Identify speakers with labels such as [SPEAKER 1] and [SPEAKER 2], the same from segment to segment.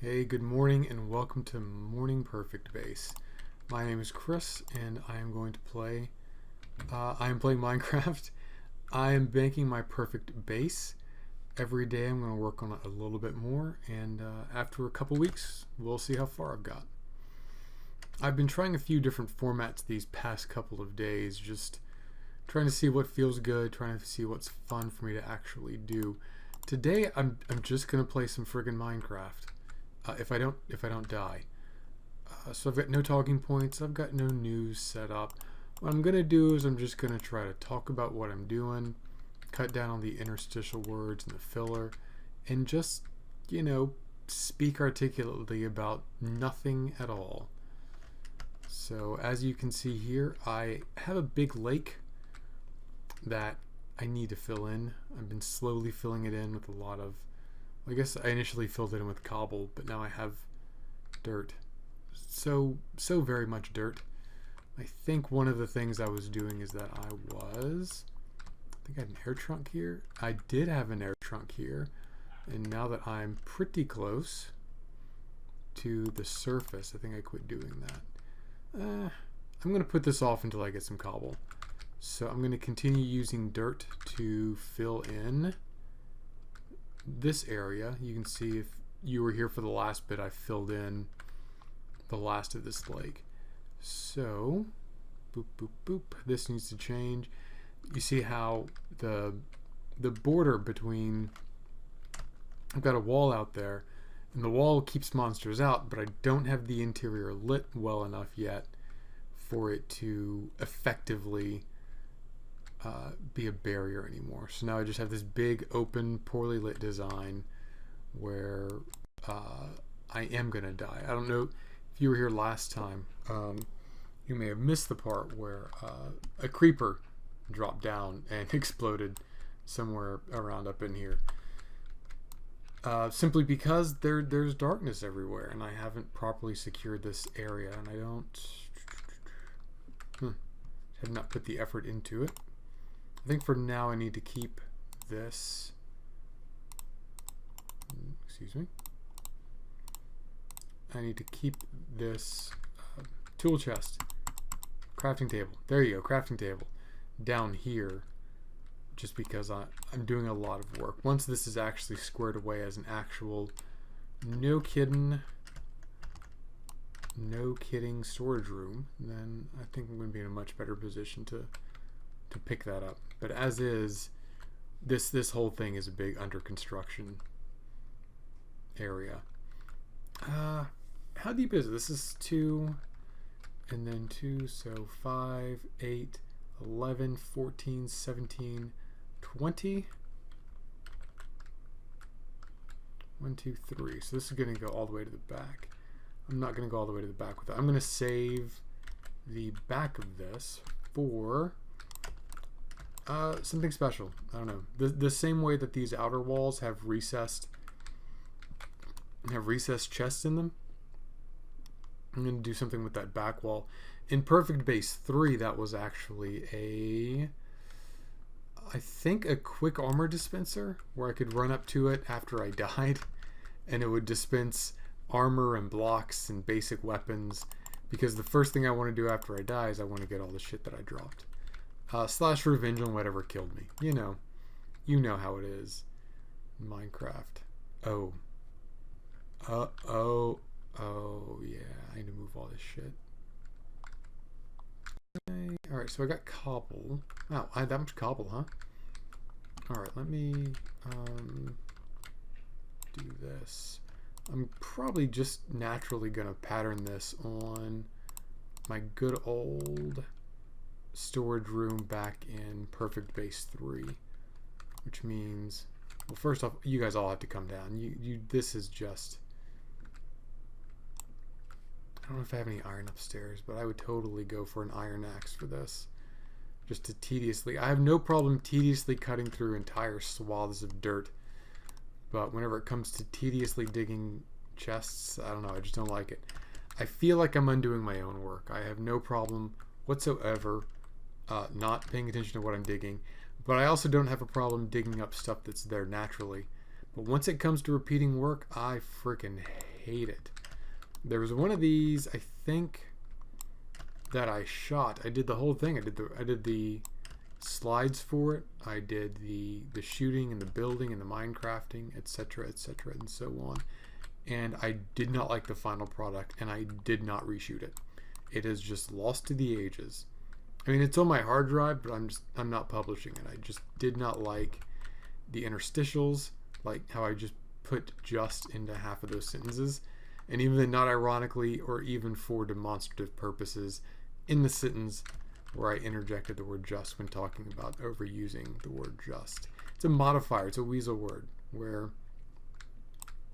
[SPEAKER 1] Hey, good morning and welcome to Morning Perfect Base. My name is Chris and I am going to play, I am playing Minecraft. I am banking my perfect base. Every day I'm going to work on it a little bit more, and after a couple weeks we'll see how far I've got. I've been trying a few different formats these past couple of days, just trying to see what feels good, trying to see what's fun for me to actually do. Today I'm just going to play some friggin' Minecraft. If I don't die. So I've got no talking points. I've got no news set up. What I'm gonna do is I'm just gonna try to talk about what I'm doing, cut down on the interstitial words and the filler, and just, speak articulately about nothing at all. So as you can see here, I have a big lake that I need to fill in. I've been slowly filling it in with a lot of, I guess I initially filled it in with cobble, but now I have dirt. So very much dirt. I think one of the things I was doing is that I think I had an air trunk here. I did have an air trunk here, and now that I'm pretty close to the surface, I think I quit doing that. I'm going to put this off until I get some cobble. So I'm going to continue using dirt to fill in this area. You can see, if you were here for the last bit, I filled in the last of this lake. So boop boop boop, this needs to change. You see how the border between, I've got a wall out there and the wall keeps monsters out, but I don't have the interior lit well enough yet for it to effectively be a barrier anymore. So now I just have this big open poorly lit design where I am gonna die. I don't know if you were here last time, you may have missed the part where a creeper dropped down and exploded somewhere around up in here, simply because there's darkness everywhere and I haven't properly secured this area, and I have not put the effort into it. I think for now I need to keep this, I need to keep this tool chest, crafting table, there you go, crafting table, down here, just because I'm doing a lot of work. Once this is actually squared away as an actual, no kidding storage room, then I think I'm going to be in a much better position to pick that up. But as is, this whole thing is a big under construction area. How deep is it? This is 2 and then 2, so 5, 8, 11, 14, 17, 20. 1, 2, 3. So this is going to go all the way to the back. I'm not going to go all the way to the back with it. I'm going to save the back of this for something special. I don't know. The same way that these outer walls have recessed chests in them, I'm going to do something with that back wall. In Perfect Base 3, that was actually I think a quick armor dispenser where I could run up to it after I died and it would dispense armor and blocks and basic weapons, because the first thing I want to do after I die is I want to get all the shit that I dropped. Slash revenge on whatever killed me. You know how it is. Minecraft. Oh, yeah, I need to move all this shit. Okay. Alright, so I got cobble. Wow, I had that much cobble, huh? Alright, let me do this. I'm probably just naturally gonna pattern this on my good old storage room back in Perfect Base 3, which means, well, first off, you guys all have to come down. This is just, I don't know if I have any iron upstairs, but I would totally go for an iron axe for this, just to tediously, I have no problem tediously cutting through entire swaths of dirt, but whenever it comes to tediously digging chests, I don't know, I just don't like it. I feel like I'm undoing my own work. I have no problem whatsoever not paying attention to what I'm digging, but I also don't have a problem digging up stuff that's there naturally. But once it comes to repeating work, I freaking hate it. There was one of these, I think, that I shot. I did the whole thing. I did the slides for it. I did the shooting and the building and the minecrafting, etc., etc., and so on. And I did not like the final product, and I did not reshoot it. It is just lost to the ages. I mean, it's on my hard drive, but I'm not publishing it. I just did not like the interstitials, like how I just put just into half of those sentences. And even then, not ironically or even for demonstrative purposes, in the sentence where I interjected the word just when talking about overusing the word just. It's a modifier. It's a weasel word where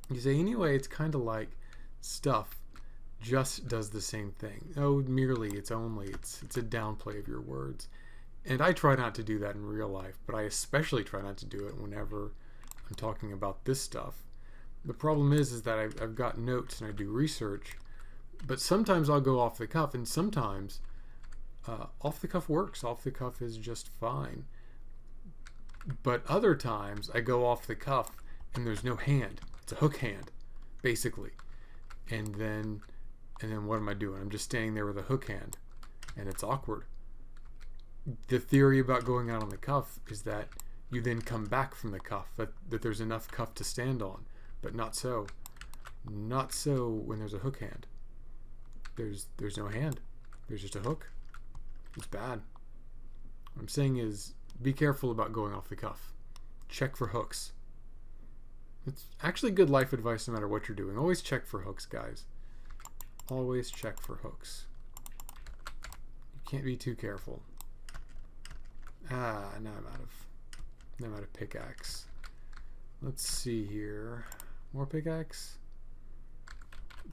[SPEAKER 1] you say, anyway, it's kind of like stuff just does the same thing. Oh, merely, it's only, it's a downplay of your words. And I try not to do that in real life, but I especially try not to do it whenever I'm talking about this stuff. The problem is that I've got notes and I do research, but sometimes I'll go off the cuff, and sometimes off the cuff works. Off the cuff is just fine. But other times I go off the cuff and there's no hand. It's a hook hand, basically. And then what am I doing? I'm just standing there with a hook hand, and it's awkward. The theory about going out on the cuff is that you then come back from the cuff, that there's enough cuff to stand on, but not so. Not so when there's a hook hand. There's no hand. There's just a hook. It's bad. What I'm saying is, be careful about going off the cuff. Check for hooks. It's actually good life advice no matter what you're doing. Always check for hooks, guys. Always check for hooks. You can't be too careful. Now I'm out of pickaxe. Let's see here. More pickaxe?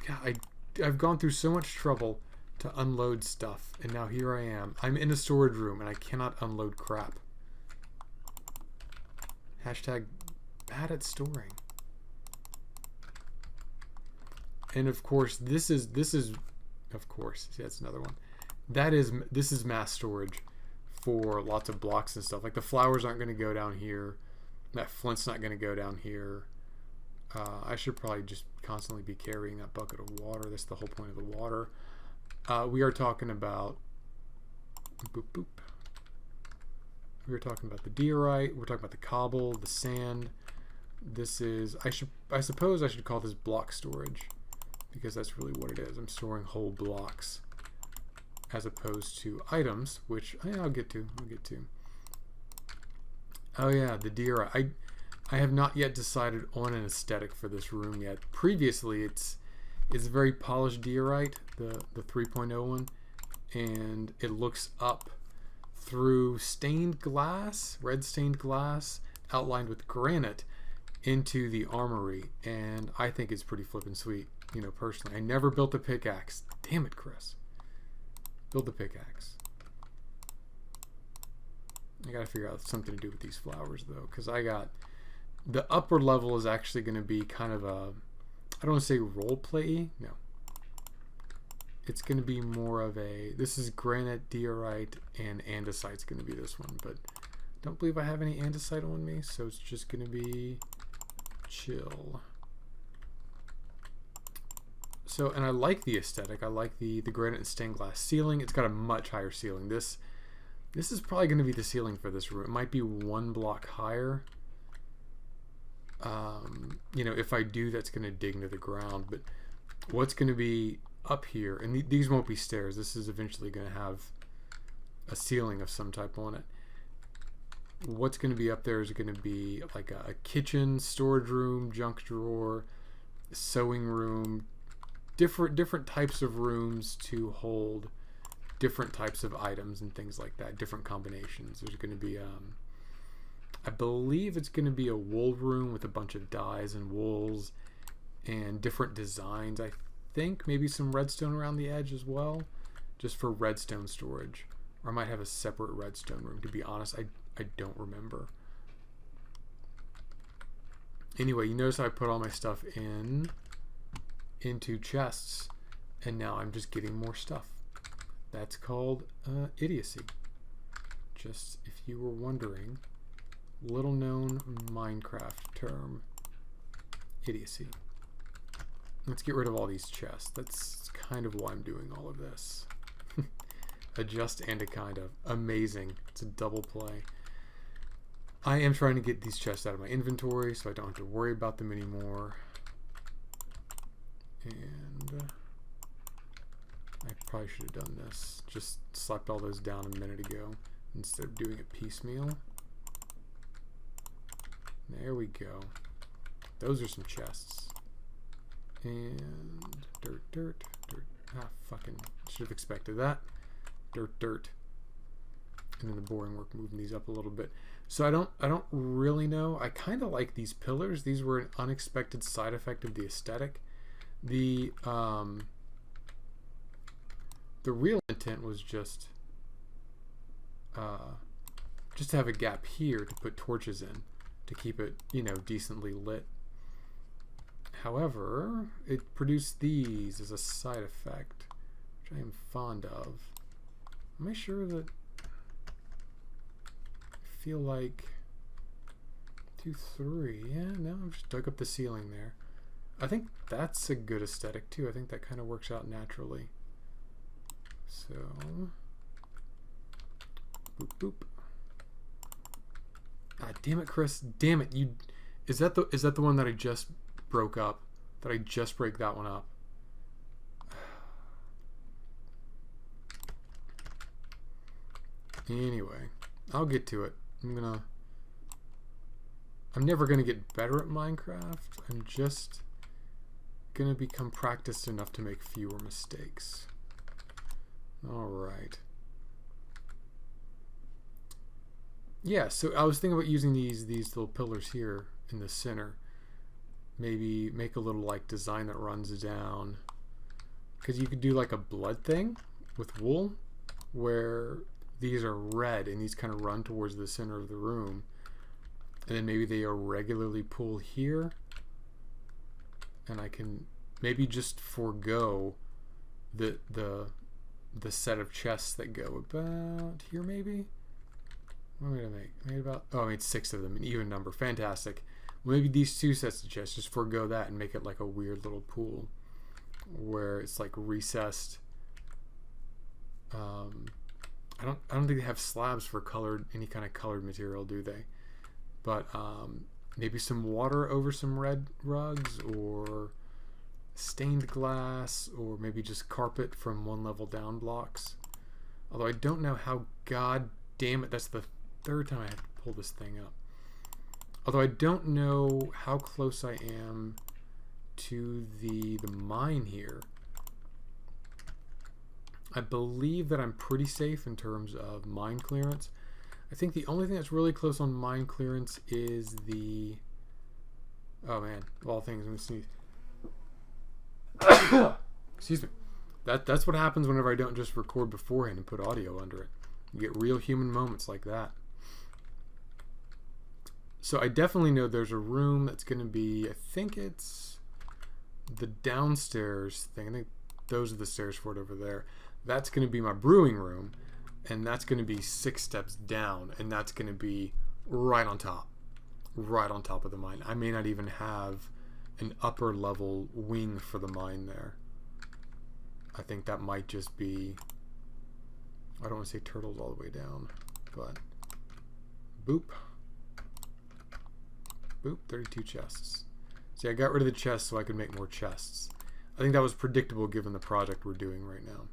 [SPEAKER 1] God, I've gone through so much trouble to unload stuff, and now here I am. I'm in a storage room and I cannot unload crap. Hashtag bad at storing. And of course, this is of course, see, that's another one. This is mass storage for lots of blocks and stuff. Like the flowers aren't going to go down here. That flint's not going to go down here. I should probably just constantly be carrying that bucket of water. That's the whole point of the water. We are talking about boop boop. We were talking about the diorite. We're talking about the cobble, the sand. This is I suppose I should call this block storage, because that's really what it is. I'm storing whole blocks as opposed to items, which I'll get to. Oh yeah, the diorite. I have not yet decided on an aesthetic for this room yet. Previously, it's very polished diorite, the 3.0 one, and it looks up through stained glass, red stained glass, outlined with granite, into the armory, and I think it's pretty flippin' sweet. You know, personally, I never built a pickaxe. Damn it, Chris. Build the pickaxe. I gotta figure out something to do with these flowers though, because I got the upper level is actually going to be kind of a, I don't want to say role play. No, it's going to be more of a, this is granite, diorite, and andesite's going to be this one, but don't believe I have any andesite on me, so it's just going to be chill. So, and I like the aesthetic. I like the granite and stained glass ceiling. It's got a much higher ceiling. This is probably going to be the ceiling for this room. It might be one block higher. You know, if I do, that's going to dig into the ground. But what's going to be up here, and these won't be stairs. This is eventually going to have a ceiling of some type on it. What's going to be up there is going to be like a kitchen, storage room, junk drawer, sewing room, different types of rooms to hold different types of items and things like that, different combinations. There's going to be I believe it's going to be a wool room with a bunch of dyes and wools and different designs. I think maybe some redstone around the edge as well, just for redstone storage. Or I might have a separate redstone room. To be honest, I don't remember. Anyway, you notice how I put all my stuff into chests, and now I'm just getting more stuff. That's called idiocy. Just if you were wondering, little known Minecraft term, idiocy. let's get rid of all these chests. That's kind of why I'm doing all of this. A just and a kind of. Amazing. It's a double play. I am trying to get these chests out of my inventory so I don't have to worry about them anymore. And I probably should have done this. Just slapped all those down a minute ago instead of doing it piecemeal. There we go. Those are some chests. And dirt, dirt, dirt. Ah, fucking should have expected that. Dirt, dirt. And then the boring work moving these up a little bit. So I don't really know. I kind of like these pillars. These were an unexpected side effect of the aesthetic. The real intent was just to have a gap here to put torches in to keep it, you know, decently lit. However, it produced these as a side effect, which I am fond of. Am I sure that I feel like 2, 3? Yeah, no, I've just dug up the ceiling there. I think that's a good aesthetic too. I think that kind of works out naturally. So, boop boop. Ah, damn it, Chris! Damn it! You is that the one that I just broke up? Did I just break that one up? Anyway, I'll get to it. I'm never gonna get better at Minecraft. I'm just gonna become practiced enough to make fewer mistakes. Alright. Yeah, so I was thinking about using these little pillars here in the center. Maybe make a little like design that runs down. Because you could do like a blood thing with wool where these are red and these kind of run towards the center of the room. And then maybe they irregularly pull here. And I can maybe just forego the set of chests that go about here maybe. What did I make? I made about, oh, I made 6 of them, an even number. Fantastic. Well, maybe these 2 sets of chests, just forego that and make it like a weird little pool where it's like recessed. I don't think they have slabs for colored, any kind of colored material, do they? But maybe some water over some red rugs, or stained glass, or maybe just carpet from 1 level down blocks. Although I don't know how, god damn it, that's the 3rd time I have to pull this thing up. Although I don't know how close I am to the mine here. I believe that I'm pretty safe in terms of mine clearance. I think the only thing that's really close on mine clearance is the... Oh man, of all things, I'm gonna sneeze. Excuse me. That's what happens whenever I don't just record beforehand and put audio under it. You get real human moments like that. So I definitely know there's a room that's going to be, I think it's the downstairs thing. I think those are the stairs for it over there. That's going to be my brewing room, and that's going to be 6 steps down, and that's going to be right on top of the mine. I may not even have an upper level wing for the mine there. I think that might just be, I don't want to say turtles all the way down, but boop. Boop, 32 chests. See, I got rid of the chests so I could make more chests. I think that was predictable given the project we're doing right now.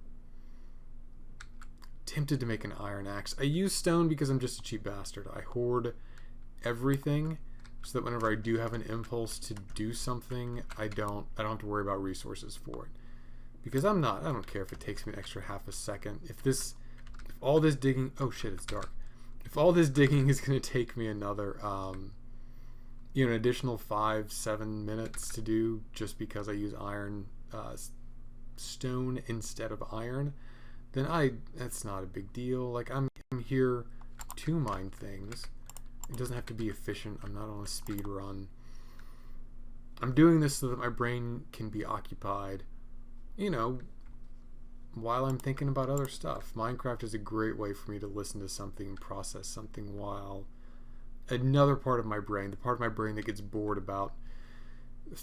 [SPEAKER 1] Tempted to make an iron axe. I use stone because I'm just a cheap bastard. I hoard everything so that whenever I do have an impulse to do something, I don't have to worry about resources for it. Because I don't care if it takes me an extra half a second. If all this digging, oh shit, it's dark. If all this digging is going to take me another, an additional 5-7 minutes to do just because I use stone instead of iron, then that's not a big deal. Like, I'm here to mine things. It doesn't have to be efficient. I'm not on a speed run. I'm doing this so that my brain can be occupied, while I'm thinking about other stuff. Minecraft is a great way for me to listen to something and process something while another part of my brain, the part of my brain that gets bored about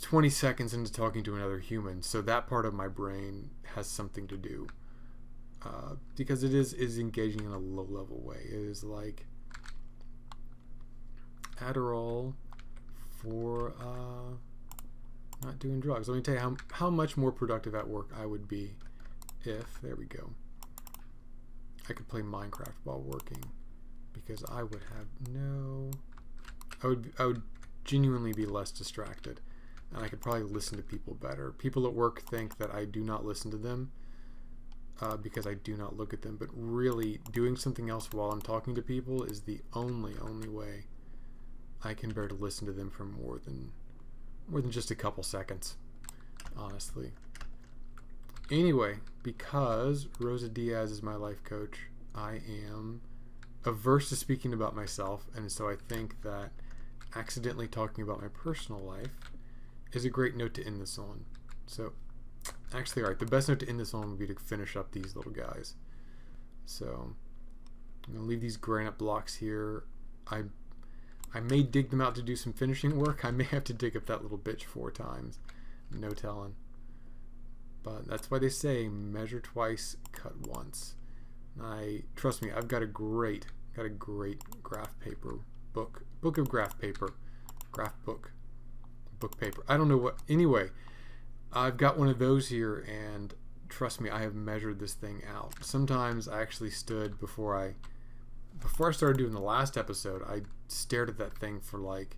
[SPEAKER 1] 20 seconds into talking to another human, so that part of my brain has something to do, because it is engaging in a low level way. It is like Adderall for not doing drugs. Let me tell you how much more productive at work I would be if, there we go, I could play Minecraft while working, because I would have I would genuinely be less distracted, and I could probably listen to people better. People at work think that I do not listen to them because I do not look at them, but really doing something else while I'm talking to people is the only way I can bear to listen to them for more than just a couple seconds, honestly. Anyway, because Rosa Diaz is my life coach, I am averse to speaking about myself, and so I think that accidentally talking about my personal life is a great note to end this on. So, actually, alright, the best note to end this on would be to finish up these little guys. So, I'm going to leave these granite blocks here. I may dig them out to do some finishing work. I may have to dig up that little bitch 4 times. No telling. But that's why they say measure twice, cut once. Trust me, I've got a great graph paper book of graph paper, book paper. I don't know what. Anyway, I've got one of those here, and trust me, I have measured this thing out. Sometimes I actually stood before I started doing the last episode. I stared at that thing for like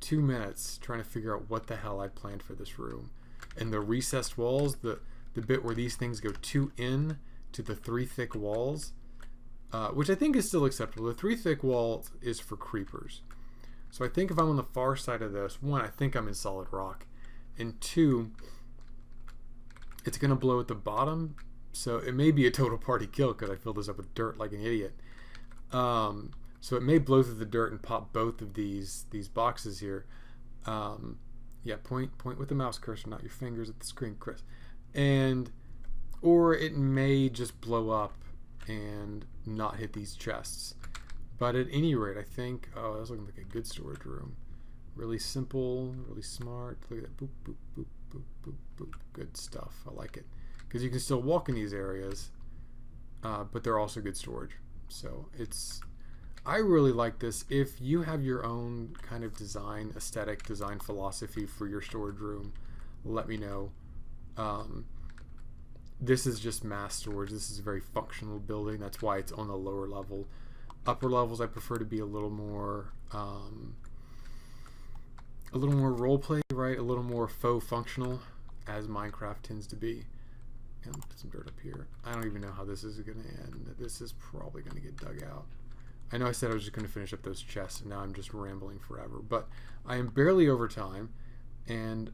[SPEAKER 1] 2 minutes trying to figure out what the hell I planned for this room. And the recessed walls, the bit where these things go 2 in to the 3 thick walls, which I think is still acceptable. The 3 thick walls is for creepers. So I think if I'm on the far side of this, 1, I think I'm in solid rock, and 2, it's going to blow at the bottom, so it may be a total party kill because I filled this up with dirt like an idiot. So it may blow through the dirt and pop both of these boxes here. Yeah, point with the mouse cursor, not your fingers at the screen, Chris. Or it may just blow up and not hit these chests. But at any rate, I think, oh, that's looking like a good storage room. Really simple, really smart. Look at that, boop, boop, boop, boop, boop, boop. Good stuff, I like it. Because you can still walk in these areas, but they're also good storage. So I really like this. If you have your own kind of aesthetic design philosophy for your storage room, let me know. This is just mass storage. This is a very functional building. That's why it's on the lower level. Upper levels I prefer to be a little more role play, right? A little more faux functional, as Minecraft tends to be. And put some dirt up here. I don't even know how this is going to end. This is probably going to get dug out. I know I said I was just going to finish up those chests, and now I'm just rambling forever. But I am barely over time, and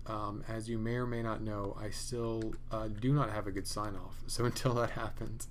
[SPEAKER 1] as you may or may not know, I still do not have a good sign-off. So until that happens,